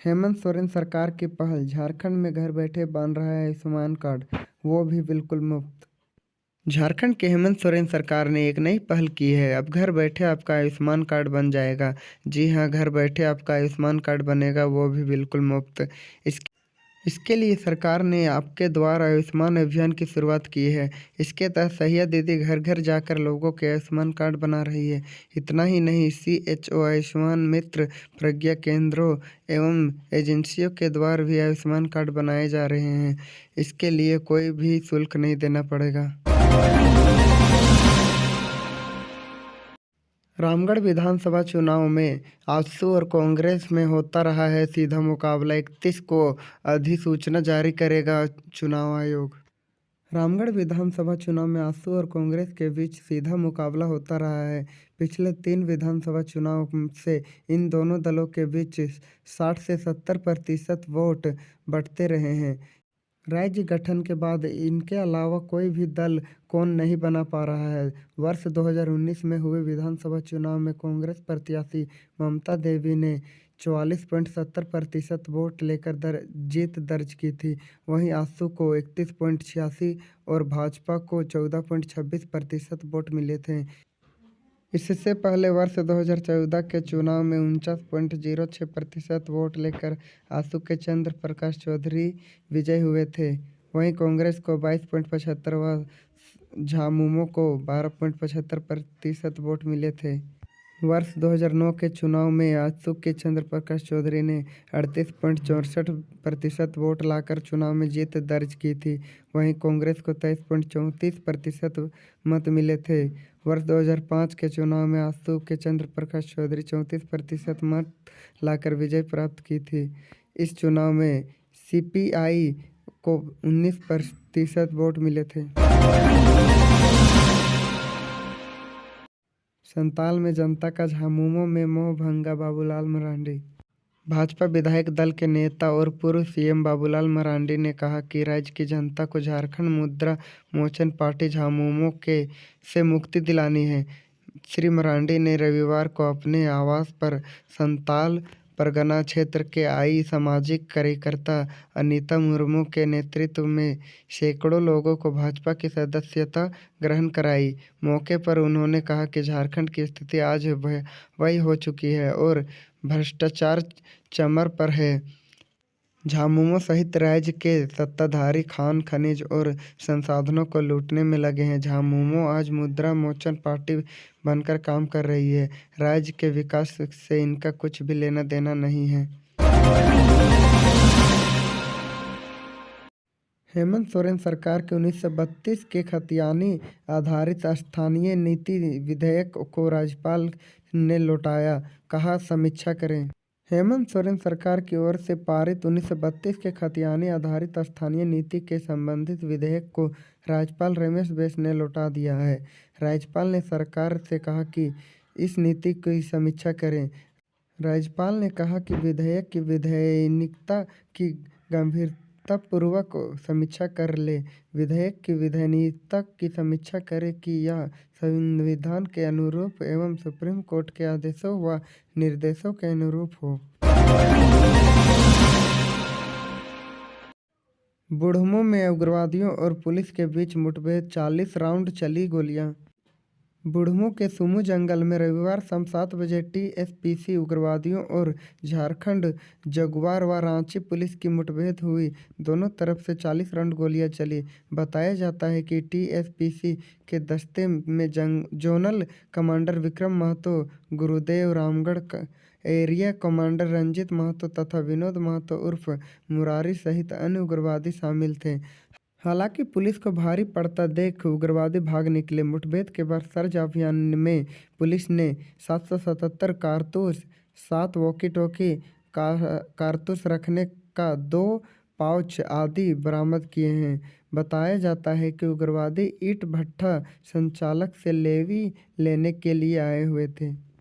हेमंत सोरेन सरकार की पहल, झारखंड में घर बैठे बन रहा है आयुष्मान कार्ड, वो भी बिल्कुल मुफ्त। झारखंड की हेमंत सोरेन सरकार ने एक नई पहल की है। अब घर बैठे आपका आयुष्मान कार्ड बन जाएगा। जी हाँ, घर बैठे आपका आयुष्मान कार्ड बनेगा, वो भी बिल्कुल मुफ्त। इसके लिए सरकार ने आपके द्वार आयुष्मान अभियान की शुरुआत की है। इसके तहत सहिया दीदी घर घर जाकर लोगों के आयुष्मान कार्ड बना रही है। इतना ही नहीं, CHO आयुष्मान मित्र प्रज्ञा केंद्रों एवं एजेंसियों के द्वारा भी आयुष्मान कार्ड बनाए जा रहे हैं। इसके लिए कोई भी शुल्क नहीं देना पड़ेगा। रामगढ़ विधानसभा चुनाव में आजसू और कांग्रेस में होता रहा है सीधा मुकाबला। 31 को अधिसूचना जारी करेगा चुनाव आयोग। रामगढ़ विधानसभा चुनाव में आजसू और कांग्रेस के बीच सीधा मुकाबला होता रहा है। पिछले 3 विधानसभा चुनाव से इन दोनों दलों के बीच 60 से 70% वोट बंटते रहे हैं। राज्य गठन के बाद इनके अलावा कोई भी दल कौन नहीं बना पा रहा है। वर्ष 2019 में हुए विधानसभा चुनाव में कांग्रेस प्रत्याशी ममता देवी ने 44.70% वोट लेकर जीत दर्ज की थी। वहीं आजसू को 31.86 और भाजपा को 14.26% वोट मिले थे। इससे पहले वर्ष 2014 के चुनाव में 49.06% वोट लेकर आजसू के चंद्र प्रकाश चौधरी विजयी हुए थे। वहीं कांग्रेस को 22.75 व झामुमो को 12.75% वोट मिले थे। वर्ष 2009 के चुनाव में आजसू के चंद्र प्रकाश चौधरी ने 38.64% वोट लाकर चुनाव में जीत दर्ज की थी। वहीं कांग्रेस को 23.34% मत मिले थे। वर्ष 2005 के चुनाव में आजसू के चंद्र प्रकाश चौधरी 34% मत लाकर विजय प्राप्त की थी। इस चुनाव में CPI को 19% वोट मिले थे। संताल में जनता का झामुमो में मोह भंगा, बाबूलाल मरांडी। भाजपा विधायक दल के नेता और पूर्व CM बाबूलाल मरांडी ने कहा कि राज्य की जनता को झारखंड मुद्रा मोचन पार्टी झामुमो के से मुक्ति दिलानी है। श्री मरांडी ने रविवार को अपने आवास पर संताल परगना क्षेत्र के आई सामाजिक कार्यकर्ता अनीता मुर्मू के नेतृत्व में सैकड़ों लोगों को भाजपा की सदस्यता ग्रहण कराई। मौके पर उन्होंने कहा कि झारखंड की स्थिति आज वही हो चुकी है और भ्रष्टाचार चरम पर है। झामुमो सहित राज्य के सत्ताधारी खान खनिज और संसाधनों को लूटने में लगे हैं। झामुमो आज मुद्रा मोचन पार्टी बनकर काम कर रही है। राज्य के विकास से इनका कुछ भी लेना देना नहीं है। हेमंत सोरेन सरकार के 1932 के खतियानी आधारित स्थानीय नीति विधेयक को राज्यपाल ने लौटाया, कहा समीक्षा करें। हेमंत सोरेन सरकार की ओर से पारित 1932 के खतियानी आधारित स्थानीय नीति के संबंधित विधेयक को राज्यपाल रमेश बैस ने लौटा दिया है। राज्यपाल ने सरकार से कहा कि इस नीति की समीक्षा करें। राज्यपाल ने कहा कि विधेयक की वैधानिकता की गंभीरतापूर्वक समीक्षा कर ले। विधेयक की वैधानिकता की समीक्षा करें कि यह संविधान के अनुरूप एवं सुप्रीम कोर्ट के आदेशों व निर्देशों के अनुरूप हो। बुढ़मू में उग्रवादियों और पुलिस के बीच मुठभेड़, 40 राउंड चली गोलियां। बुढ़मू के सुमू जंगल में रविवार शाम 7 बजे TSPC उग्रवादियों और झारखंड जगुआर व रांची पुलिस की मुठभेड़ हुई। दोनों तरफ से 40 राउंड गोलियां चली। बताया जाता है कि TSPC के दस्ते में जोनल कमांडर विक्रम महतो, गुरुदेव रामगढ़ एरिया कमांडर रंजित महतो तथा विनोद महतो उर्फ मुरारी सहित अन्य उग्रवादी शामिल थे। हालांकि पुलिस को भारी पड़ता देख उग्रवादी भाग निकले। मुठभेड़ के बाद सर्च अभियान में पुलिस ने 777 कारतूस, 7 वॉकी-टॉकी कारतूस रखने का 2 पाउच आदि बरामद किए हैं। बताया जाता है कि उग्रवादी ईंट भट्ठा संचालक से लेवी लेने के लिए आए हुए थे।